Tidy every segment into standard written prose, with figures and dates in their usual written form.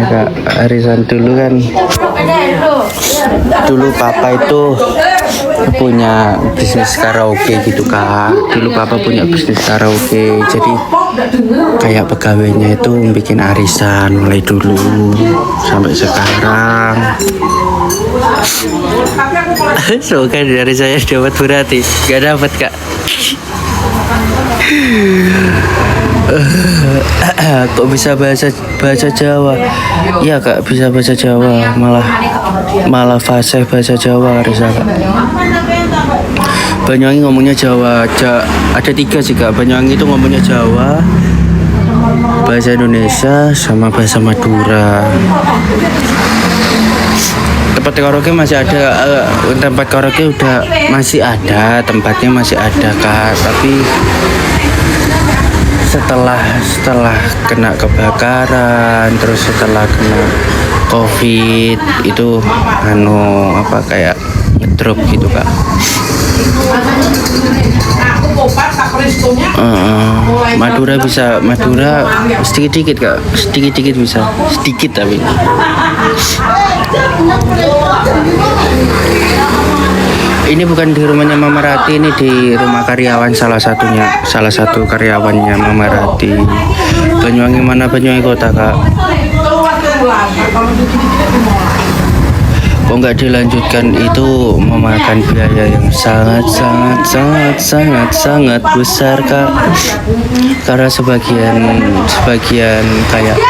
Kak, arisan dulu kan. Dulu papa itu punya bisnis karaoke gitu Kak. Dulu papa punya bisnis karaoke. Jadi kayak pegawainya itu bikin arisan mulai dulu sampai sekarang. Semoga dari saya dapat berarti. Gak dapat Kak. Kok bisa bahasa Jawa? Iya Kak, bisa bahasa Jawa, malah fasih bahasa Jawa Risa Kak. Banyuwangi ngomongnya Jawa, ada 3 sih Kak. Banyuwangi itu ngomongnya Jawa, bahasa Indonesia, sama bahasa Madura. Tempat karaoke masih ada, tempat karaoke masih ada, tempatnya masih ada Kak. Tapi setelah kena kebakaran, terus setelah kena COVID itu kayak ngedrop gitu Kak. Madura sedikit Kak, sedikit bisa, sedikit tapi. Ini bukan di rumahnya Mama Rati, ini di rumah karyawan salah satu karyawannya Mama Rati. Banyuwangi mana? Banyuwangi kota Kak. Kok nggak dilanjutkan, itu memakan biaya yang sangat besar Kak. Karena sebagian kayak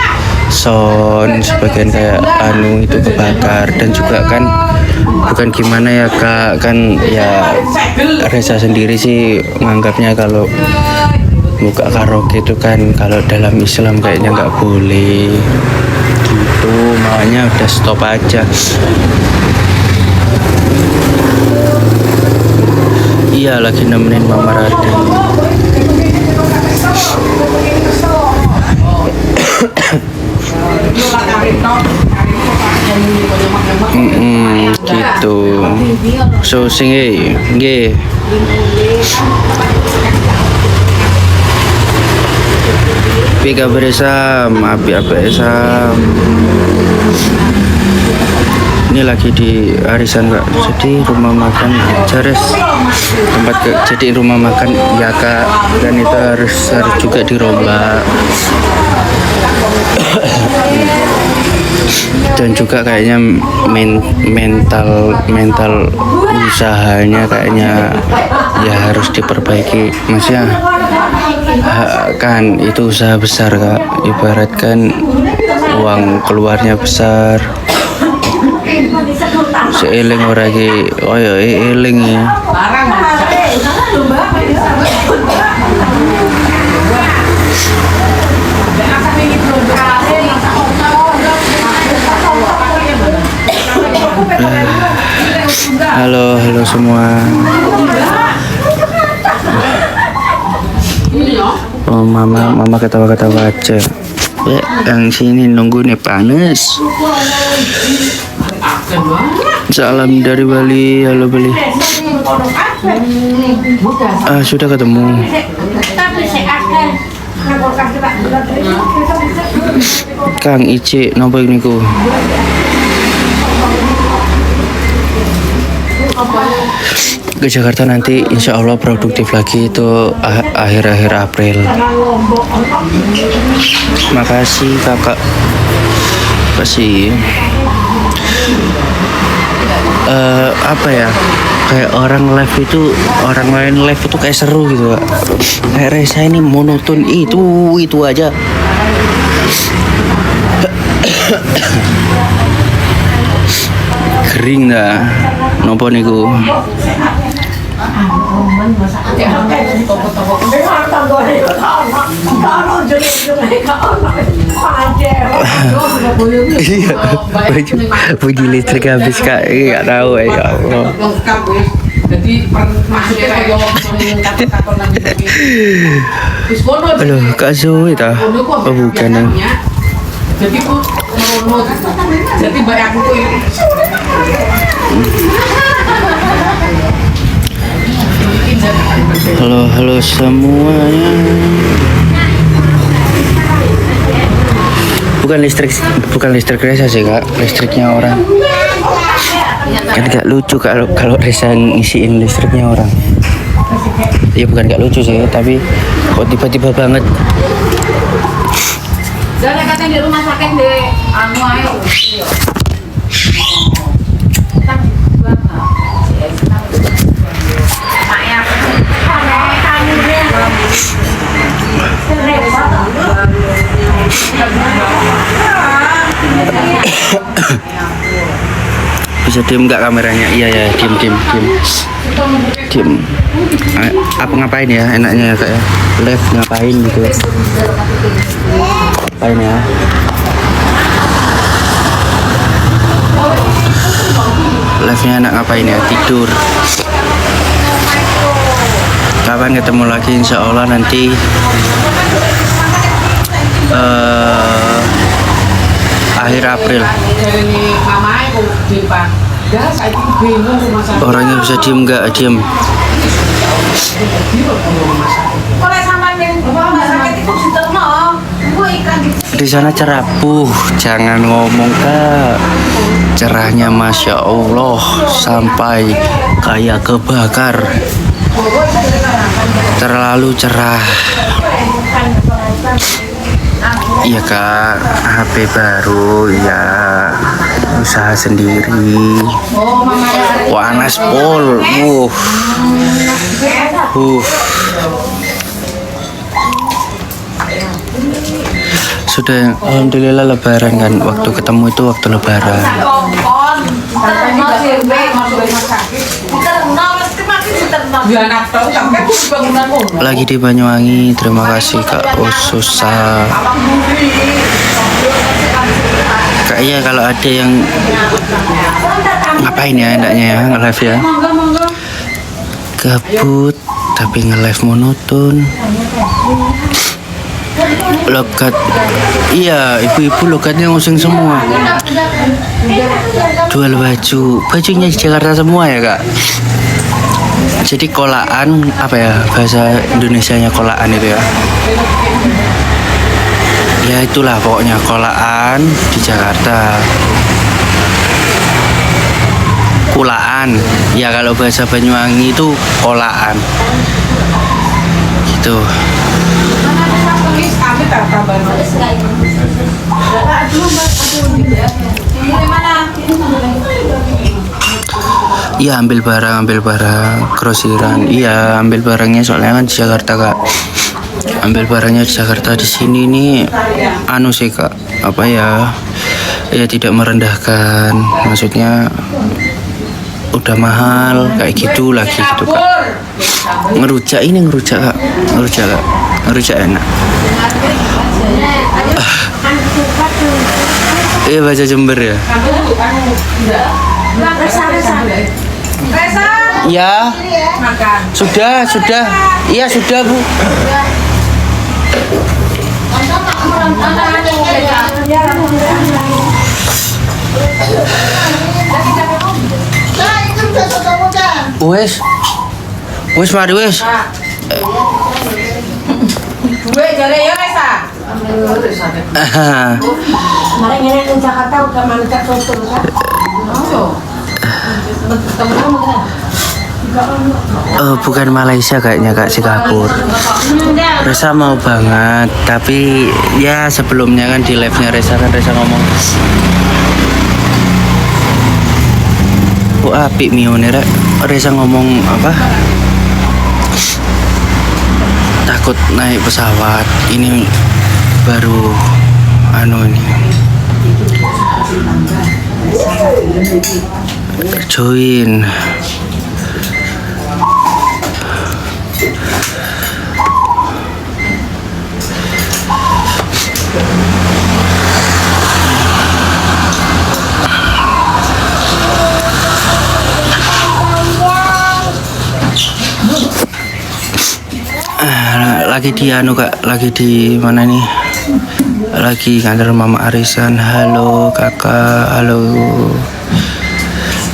sebagian kayak itu kebakar, dan juga kan bukan gimana ya Kak, kan ya Reza sendiri sih menganggapnya kalau buka karaoke itu kan kalau dalam Islam kayaknya nggak boleh gitu, makanya udah stop aja. Iya, lagi nemenin Mama Rati. Gitu. So sing nggih. Piye kabar Sam? Api Sam. Ini lagi di arisan Kak. Jadi rumah makan Jares. Jadi rumah makan ya Kak, dan itu harus juga dirombak. Dan juga kayaknya mental usahanya kayaknya ya harus diperbaiki. Maksudnya kan itu usaha besar Kak, ibaratkan uang keluarnya besar. Seeling ora iki koyo eling ya. Halo semua. Oh mama ketawa-ketawa aja. Yang sini nunggu nih panas. Salam dari Bali. Halo Bali. Sudah ketemu. Kang Ice nopo niku? Ke Jakarta nanti insya Allah produktif lagi itu akhir-akhir April. Makasih kakak. Makasih. Apa ya, kayak orang lain live itu kayak seru gitu Kak. Kayak Reza ini monoton itu aja. Kering dah nopo niku. Iya, baju listrik habis Kak, nggak tahu ya Allah. Aduh, Kak Zoe dah. Oh bukan yang. Jadi banyak aku Halo semuanya. bukan listrik Reza sih kak, listriknya orang. Kan gak lucu kalau Reza ngisiin listriknya orang. Ya bukan gak lucu sih, tapi kok tiba-tiba banget. Jangan katanya di rumah sakit di anu ayo. Bisa diem nggak kameranya? Iya ya, diem. Apa ngapain ya? Enaknya ya kak ya. Live ngapain gitu? Ngapain ya? Live-nya enak ngapain ya? Tidur. Kapan ketemu lagi? Insya Allah nanti akhir April. Orangnya bisa diem nggak? Diem. Di sana cerah. Jangan ngomong kak. Cerahnya Masya Allah sampai kayak kebakar. Terlalu cerah. Iya kak, HP baru ya, usaha sendiri. Panas pol. Sudah alhamdulillah lebaran kan, waktu ketemu itu waktu lebaran. Lagi di Banyuwangi, terima kasih Kak Ususa. Kak iya kalau ada yang ngapain ya enaknya ya nge-live ya. Gabut tapi nge-live monoton. Logat, iya ibu-ibu logatnya ngusing semua. Jual bajunya di Jakarta semua ya kak. Jadi kolaan apa ya bahasa Indonesianya kolaan itu ya. Ya itulah pokoknya kolaan di Jakarta. Kulaan, ya kalau bahasa Banyuwangi itu kolaan. Gitu. Iya ambil barang grosiran. Iya ambil barangnya soalnya kan di Jakarta kak. Ambil barangnya di Jakarta. Di sini nih anu sih kak, apa ya? Ya tidak merendahkan. Maksudnya udah mahal kayak gitu lagi gitu kak. Ngerujak kak. Ngerujak enak. Iya baca Jember ya. Ya. Sudah. Iya sudah Bu. Wes mari wes. Gue jare ya Resa. Kemarin ini di Jakarta udah mantap foto kan? Bukan Malaysia kayaknya kak, Singapura. Resa mau banget, tapi ya sebelumnya kan di live-nya Resa ngomong, apik mione Resa ngomong apa? Takut naik pesawat. Ini baru ini join. Lagi di kak, lagi di mana nih? Lagi kantor Mama Arisan. Halo kakak, halo.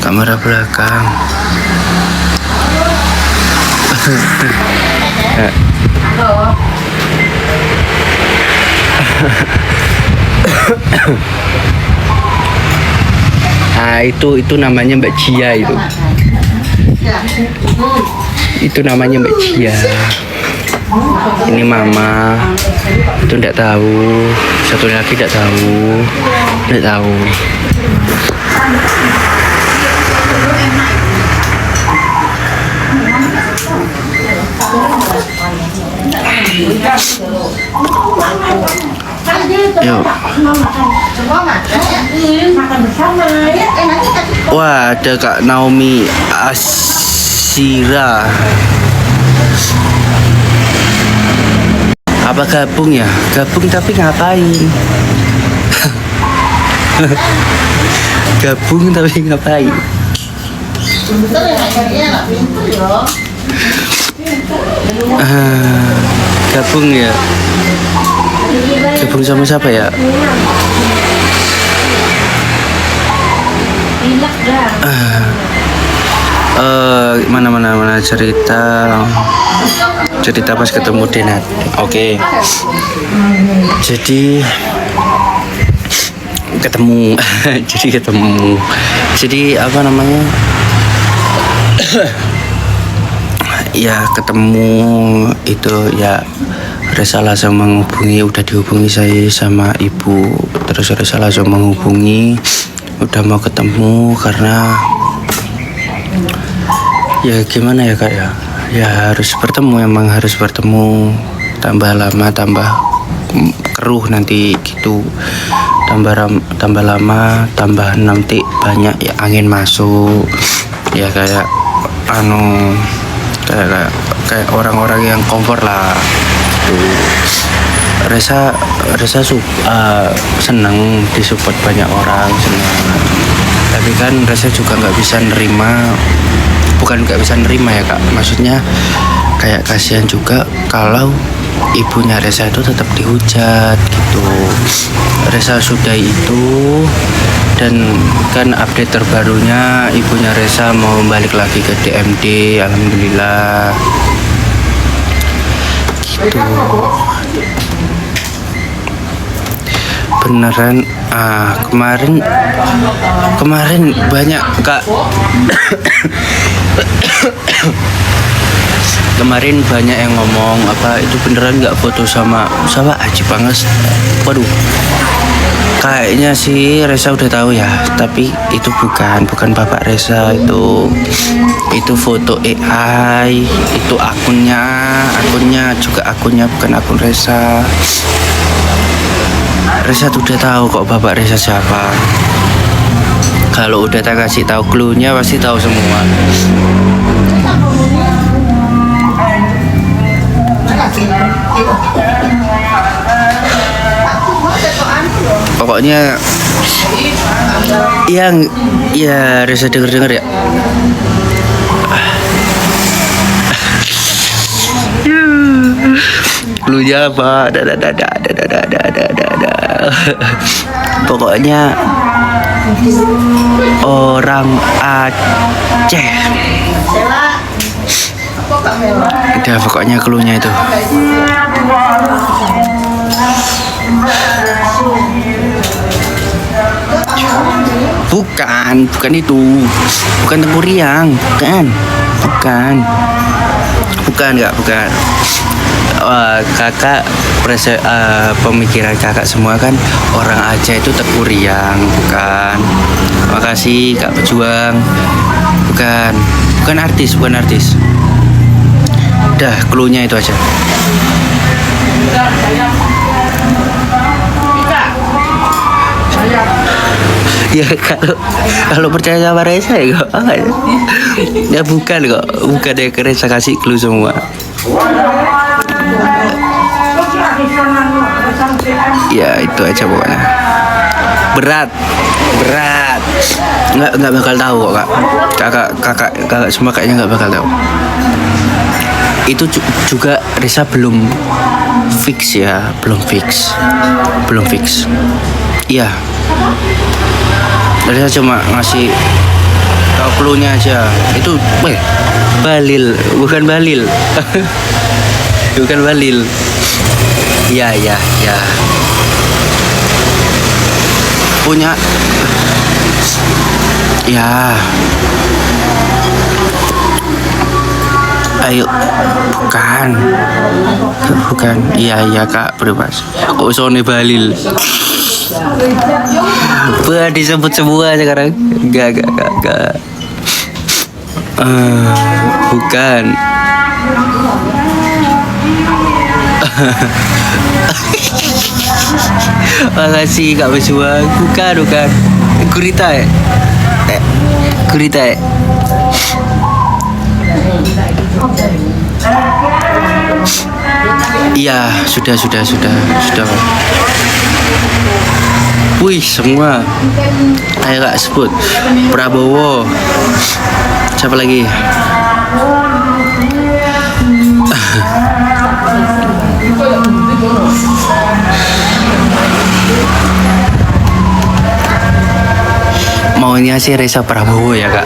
Kamera belakang. Ah itu namanya Mbak Jia itu. Itu namanya Mbak Jia. Ini mama. Itu enggak tahu. Satu lagi enggak tahu. Enggak tahu. Yuk. Makan bersama ya. Wah, ada Kak Naomi Asira. Apa gabung ya? Gabung tapi ngapain? Gabung tapi ngapain? Gabung ya? Gabung sama siapa ya? Mana cerita pas ketemu Denat. Oke. Jadi ketemu jadi apa namanya ya ketemu itu ya Resa langsung menghubungi, udah dihubungi saya sama ibu, terus Resa langsung menghubungi udah mau ketemu karena ya gimana ya Kak ya harus bertemu, emang harus bertemu, tambah lama tambah keruh nanti gitu, tambah lama tambah nanti banyak ya angin masuk ya kayak kayak orang-orang yang kompor lah gitu. Resa seneng disupport banyak orang, seneng, tapi kan Resa juga nggak bisa nerima, bukan nggak bisa nerima ya Kak, maksudnya kayak kasihan juga kalau ibunya Resa itu tetap dihujat gitu. Resa sudah itu, dan kan update terbarunya ibunya Resa mau balik lagi ke DMD, alhamdulillah gitu. Beneran kemarin banyak Kak. Kemarin banyak yang ngomong apa itu beneran nggak foto sama Aji Panges. Waduh, kayaknya sih Resa udah tahu ya, tapi itu bukan Bapak Resa, itu foto AI, itu akunnya juga akunnya bukan akun Resa. Resa tuh udah tahu kok Bapak Resa siapa. Kalau udah tak kasih tahu clue-nya pasti tahu semua. Pokoknya yang ya Resa denger ya. Clue-nya apa? Pokoknya orang Aceh. Udah pokoknya clue-nya itu. Bukan itu. Bukan Tempuriang, bukan. Kakak pemikiran kakak semua kan orang Aceh itu Tempuriang, bukan. Makasih Kak Pejuang. Bukan artis. Udah, clue-nya itu aja. Ya kalau percaya sama Resa ya kok ya bukan ya Resa kasih clue semua. Ya itu aja pokoknya. Berat nggak bakal tahu kok Kak. Kakak semua kayaknya nggak bakal tahu. Itu juga Resa belum fix. Iya, Resa cuma ngasih tahu clue-nya aja. Itu Balil, bukan Balil. Bukan Balil. Ya. punya ya. Ayo, bukan, iya kak, bebas. Kok Sony Balil? Disebut semua sekarang. Enggak. Bukan. Makasih Kak Besua. Bukan. Gurita ya? Gurita ya? Iya, sudah. Wih, semua. Ayo Kak, sebut. Prabowo. Siapa lagi? Maunya sih Reza Prabowo ya Kak.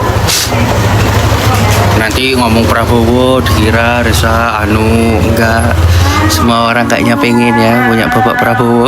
Nanti ngomong Prabowo dikira Reza enggak. Semua orang kayaknya pengen ya punya Bapak Prabowo.